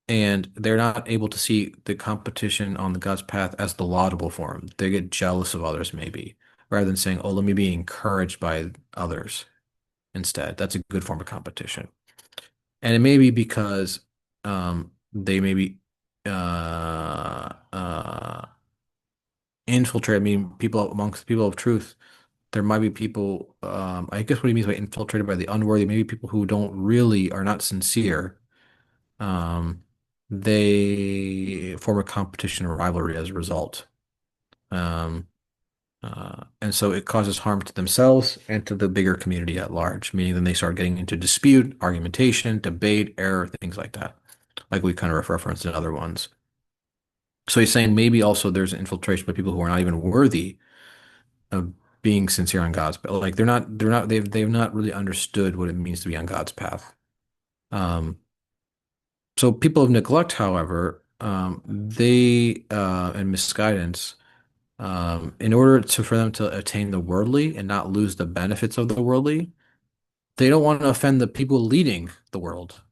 B: and they're not able to see the competition on the God's path as the laudable form. They get jealous of others, maybe, rather than saying, "Oh, let me be encouraged by others instead." That's a good form of competition. And it may be because they may be infiltrate. I mean, people amongst people of truth there might be people, I guess what he means by infiltrated by the unworthy, maybe people who don't really are not sincere. Um, they form a competition or rivalry as a result. Um, and so it causes harm to themselves and to the bigger community at large, meaning then they start getting into dispute, argumentation, debate, error, things like that, like we kind of referenced in other ones. So he's saying maybe also there's infiltration by people who are not even worthy of being sincere on God's path. Like they've not really understood what it means to be on God's path. Um, so people of neglect, however, they and misguidance, in order to for them to attain the worldly and not lose the benefits of the worldly, they don't want to offend the people leading the world.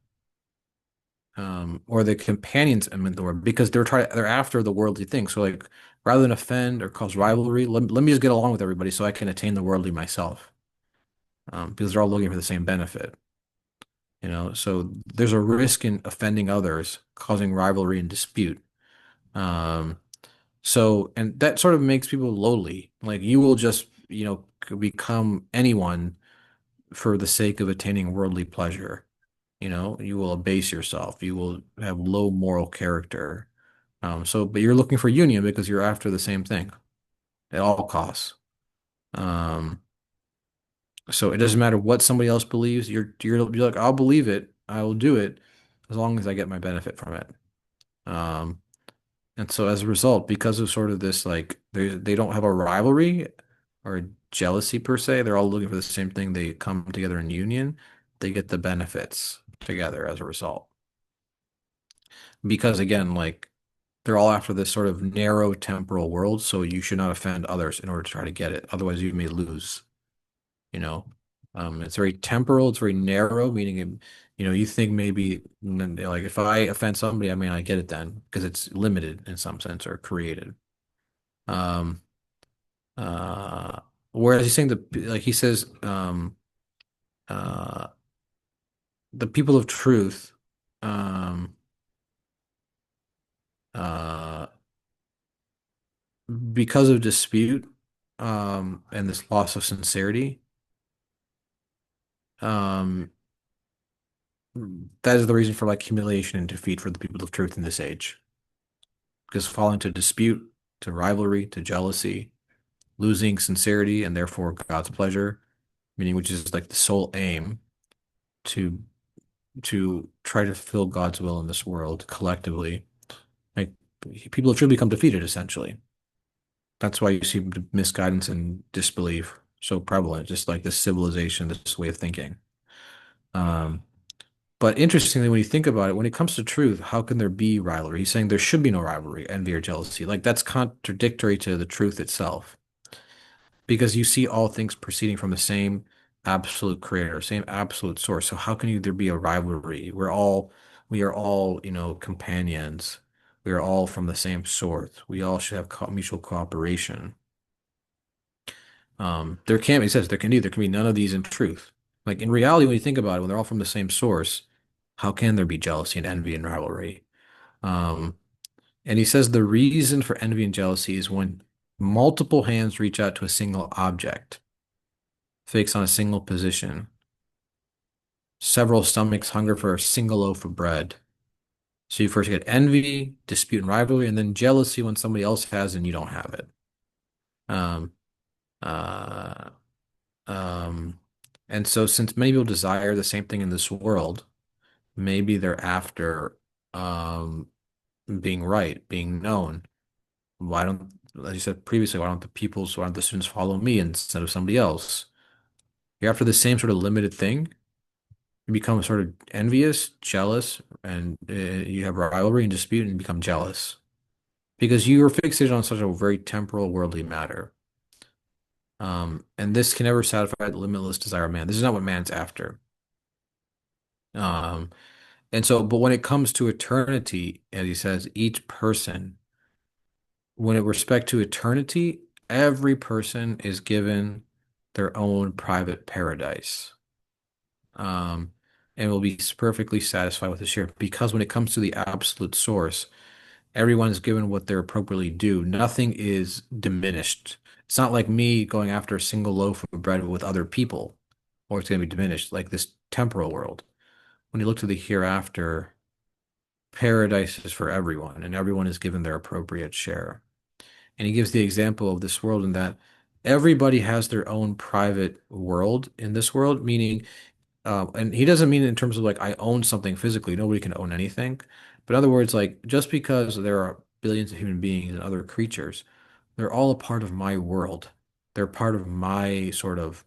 B: Or the companions in the world because they're after the worldly thing. So like rather than offend or cause rivalry, let me just get along with everybody so I can attain the worldly myself. Because they're all looking for the same benefit, you know. So there's a risk in offending others, causing rivalry and dispute. Um, and that sort of makes people lowly. Like you will just, become anyone for the sake of attaining worldly pleasure. You know, you will abase yourself. You will have low moral character. But you're looking for union because you're after the same thing at all costs. Um, So it doesn't matter what somebody else believes. You're like, I'll believe it. I will do it as long as I get my benefit from it. Um, and so as a result, because of sort of this, like they don't have a rivalry or a jealousy per se. They're all looking for the same thing. They come together in union. They get the benefits together as a result. Because again, like they're all after this sort of narrow temporal world. So you should not offend others in order to try to get it. Otherwise, you may lose. you know. It's very temporal, it's very narrow, meaning, you think maybe like if I offend somebody, I mean, I get it then because it's limited in some sense or created. Um, uh, Whereas he's saying like he says, uh, the people of truth, um, uh, because of dispute, and this loss of sincerity, um, that is the reason for like humiliation and defeat for the people of truth in this age. Because falling to dispute, to rivalry, to jealousy, losing sincerity and therefore God's pleasure, meaning which is like the sole aim to try to fulfill God's will in this world collectively. Like people have truly become defeated essentially. That's why you see misguidance and disbelief so prevalent, just like this civilization, this way of thinking. Um, but interestingly, when you think about it, when it comes to truth, how can there be rivalry? He's saying there should be no rivalry, envy, or jealousy. Like that's contradictory to the truth itself, because you see all things proceeding from the same absolute creator, same absolute source. So how can there be a rivalry? We are all, companions. We are all from the same source. We all should have mutual cooperation. There can be, he says, there can be none of these in truth. Like in reality, when you think about it, when they're all from the same source, how can there be jealousy and envy and rivalry? Um, and he says the reason for envy and jealousy is when multiple hands reach out to a single object, fixed on a single position. Several stomachs hunger for a single loaf of bread. So you first get envy, dispute, and rivalry, and then jealousy when somebody else has and you don't have it. Um, Uh, um, and so since many people desire the same thing in this world, maybe they're after um, being right, being known. Why don't, as you said previously, why don't the students follow me instead of somebody else? You're after the same sort of limited thing. You become sort of envious, jealous, and you have rivalry and dispute and become jealous because you are fixated on such a very temporal, worldly matter. And this can never satisfy the limitless desire of man. This is not what man's after. Um, and so, but when it comes to eternity, as he says, each person, when it respect to eternity, every person is given their own private paradise. Um, and will be perfectly satisfied with the share because when it comes to the absolute source, everyone is given what they're appropriately due. Nothing is diminished. It's not like me going after a single loaf of bread with other people, or it's going to be diminished, like this temporal world. When you look to the hereafter, paradise is for everyone, and everyone is given their appropriate share. And he gives the example of this world in that everybody has their own private world in this world, meaning, and he doesn't mean it in terms of like I own something physically. Nobody can own anything. But in other words, like just because there are billions of human beings and other creatures, they're all a part of my world. They're part of my sort of,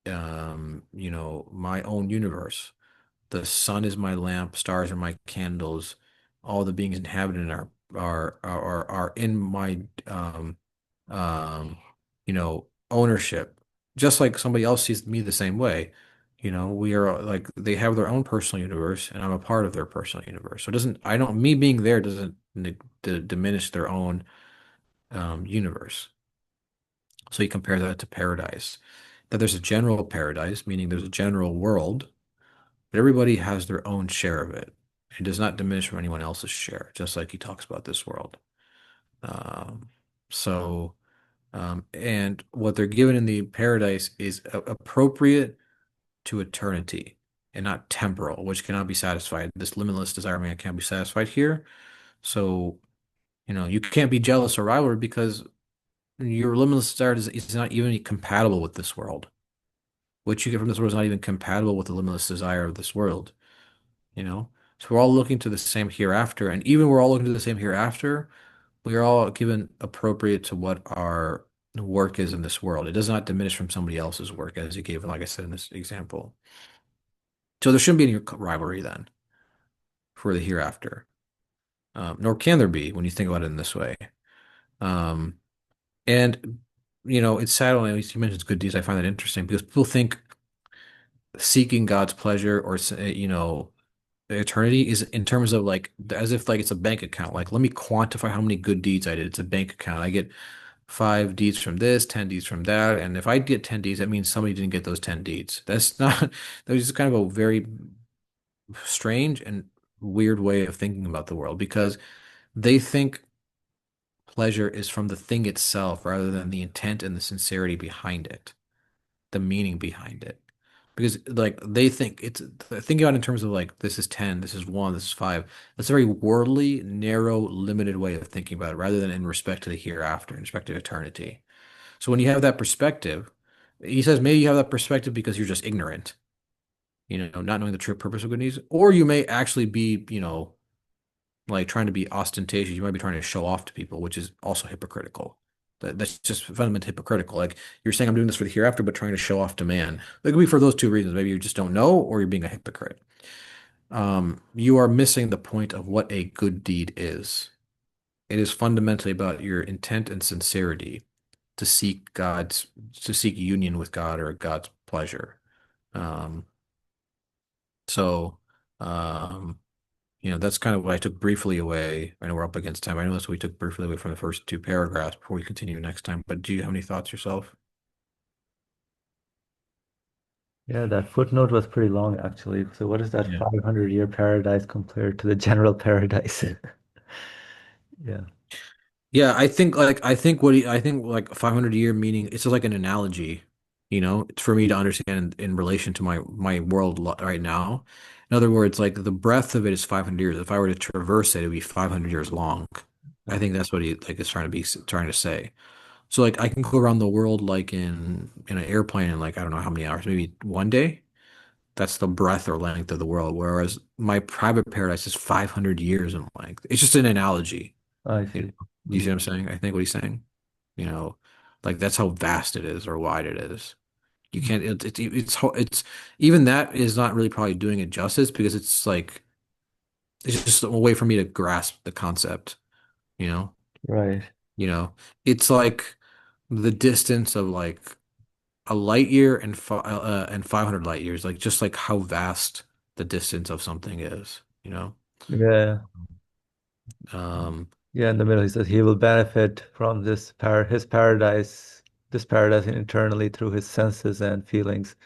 B: my own universe. The sun is my lamp, stars are my candles. All the beings inhabited are in my um, ownership. Just like somebody else sees me the same way. We are like they have their own personal universe, and I'm a part of their personal universe. So it doesn't I don't me being there doesn't diminish their own universe. So he compares that to paradise. That there's a general paradise, meaning there's a general world, but everybody has their own share of it. It does not diminish from anyone else's share, just like he talks about this world. Um, so, and what they're given in the paradise is appropriate to eternity and not temporal, which cannot be satisfied. This limitless desire man can't be satisfied here. So, you can't be jealous or rivalry because your limitless desire is not even compatible with this world. What you get from this world is not even compatible with the limitless desire of this world. you know? So we're all looking to the same hereafter, and even we're all looking to the same hereafter, we are all given appropriate to what our work is in this world. It does not diminish from somebody else's work, as you gave, like I said in this example. So there shouldn't be any rivalry then for the hereafter, nor can there be when you think about it in this way. Um, and it's sad when he mentions good deeds. I find that interesting because people think seeking God's pleasure or eternity is in terms of like as if like it's a bank account. Like let me quantify how many good deeds I did. It's a bank account. I get 5 deeds from this, 10 deeds from that, and if I get 10 deeds, that means somebody didn't get those 10 deeds. That's not. That was just kind of a very strange and weird way of thinking about the world because they think pleasure is from the thing itself rather than the intent and the sincerity behind it, the meaning behind it. Because like they think it's thinking about it in terms of like this is 10, this is 1, this is 5. That's a very worldly, narrow, limited way of thinking about it rather than in respect to the hereafter, in respect to eternity. So when you have that perspective, he says maybe you have that perspective because you're just ignorant, not knowing the true purpose of good deeds, or you may actually be, like trying to be ostentatious. You might be trying to show off to people, which is also hypocritical. That's just fundamentally hypocritical. Like you're saying, I'm doing this for the hereafter, but trying to show off to man. It could be for those two reasons. Maybe you just don't know, or you're being a hypocrite. You are missing the point of what a good deed is. It is fundamentally about your intent and sincerity to seek union with God or God's pleasure. Um, so, um, that's kind of what I took briefly away. I know we're up against time. I know that's what we took briefly away from the first two paragraphs before we continue next time. But do you have any thoughts yourself?
A: Yeah, that footnote was pretty long actually. So what is that
B: Yeah.
A: 500-year paradise compared to the general paradise? Yeah.
B: Yeah, I think like 500 year meaning it's just like an analogy, it's for me to understand in relation to my world right now. In other words, like the breadth of it is 500 years. If I were to traverse it, it'd be 500 years long. I think that's what he like is trying to say. So like I can go around the world like in an airplane in like I don't know how many hours, maybe one day. That's the breadth or length of the world. Whereas my private paradise is 500 years in length. It's just an analogy.
A: I
B: You
A: see.
B: know, do you see
A: Mm.
B: what I'm saying? I think what he's saying. You know, like that's how vast it is or wide it is. You can't. It's even that is not really probably doing it justice because it's like it's just a way for me to grasp the concept. You know,
A: Right.
B: you know, it's like the distance of like a light year and 500 light years, like just like how vast the distance of something is. You know.
A: Yeah.
B: Um,
A: Yeah, in the middle, he says he will benefit from his paradise, this paradise internally through his senses and feelings,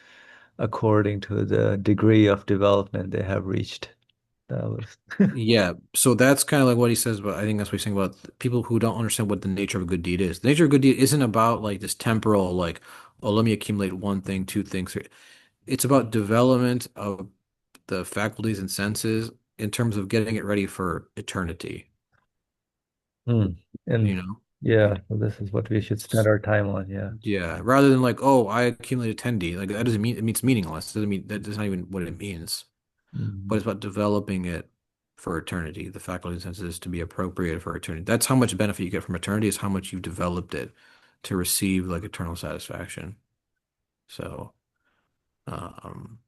A: according to the degree of development they have reached. That was
B: Yeah, so that's kind of like what he says, but I think that's what he's saying about people who don't understand what the nature of a good deed is. The nature of a good deed isn't about like this temporal, like, oh, let me accumulate one thing, two things. It's about development of the faculties and senses in terms of getting it ready for eternity,
A: Hmm.
B: you
A: And
B: know?
A: yeah, so this is what we should spend our time on. Yeah.
B: Yeah, rather than like, oh, I accumulated 10D. Like that doesn't mean it means meaningless. It doesn't mean that's not even what it means. But
A: Mhm.
B: it's about developing it for eternity. The faculty and senses to be appropriate for eternity. That's how much benefit you get from eternity is how much you've developed it to receive like eternal satisfaction. So, um,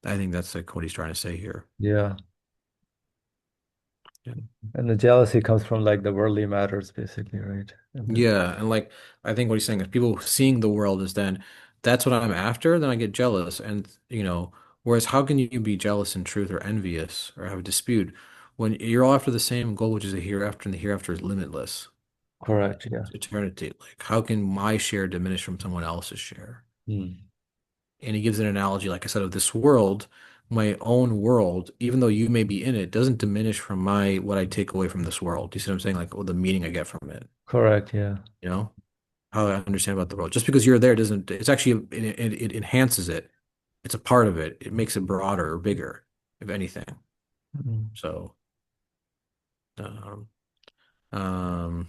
B: I think that's like what he's trying to say here.
A: Yeah.
B: Yeah.
A: And the jealousy comes from like the worldly matters, basically, right? And then,
B: Yeah, and like I think what he's saying is people seeing the world is then that's what I'm after, then I get jealous. And whereas how can you be jealous in truth or envious or have a dispute when you're all after the same goal, which is a hereafter, and the hereafter is limitless.
A: correct. Yeah.
B: Eternity. Like, how can my share diminish from someone else's share?
A: Hmm.
B: And he gives an analogy, like I said, of this world, my own world, even though you may be in it, doesn't diminish from my what I take away from this world. Do you see what I'm saying? Like, the meaning I get from it,
A: Correct. Yeah.
B: you know, how I understand about the world. Just because you're there doesn't, it's actually, it enhances it. It's a part of it. It makes it broader or bigger, if anything.
A: Mm.
B: So, um, um,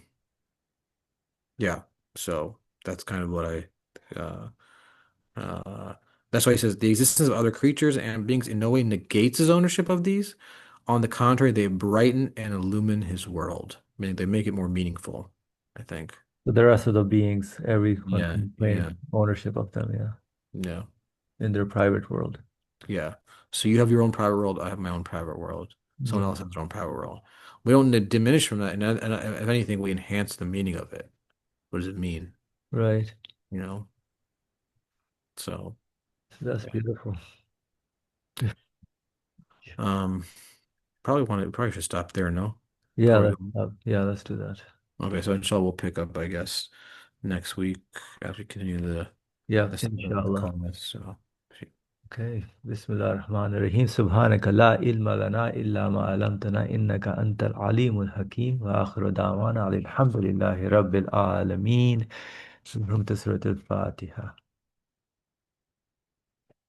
B: yeah. So that's kind of what uh, Uh, that's why he says the existence of other creatures and beings in no way negates his ownership of these. On the contrary, they brighten and illumine his world, meaning they make it more meaningful, I think.
A: So the rest of the beings, everyone
B: Yeah,
A: can
B: yeah,
A: claim ownership of them, yeah,
B: yeah,
A: in their private world.
B: yeah. So you have your own private world, I have my own private world.
A: Yeah.
B: Someone else has their own private world. We don't diminish from that, and if anything, we enhance the meaning of it. What does it mean?
A: Right.
B: You know? So,
A: So that's
B: yeah.
A: beautiful.
B: Um, probably should stop there, no?
A: Yeah,
B: Before we go.
A: yeah, let's do that.
B: Okay, so inshallah we'll pick up, I guess, next week as we continue
A: Yeah,
B: the study of the
A: inshallah.
B: comments. So,
A: Okay. Bismillah ar-Rahman ar-Rahim. Subhanaka la ilma lana illa ma alamtana innaka antal alimul hakim wa akhiru da'wana alhamdulillahi rabbil alameen. From the Surah Al-Fatiha.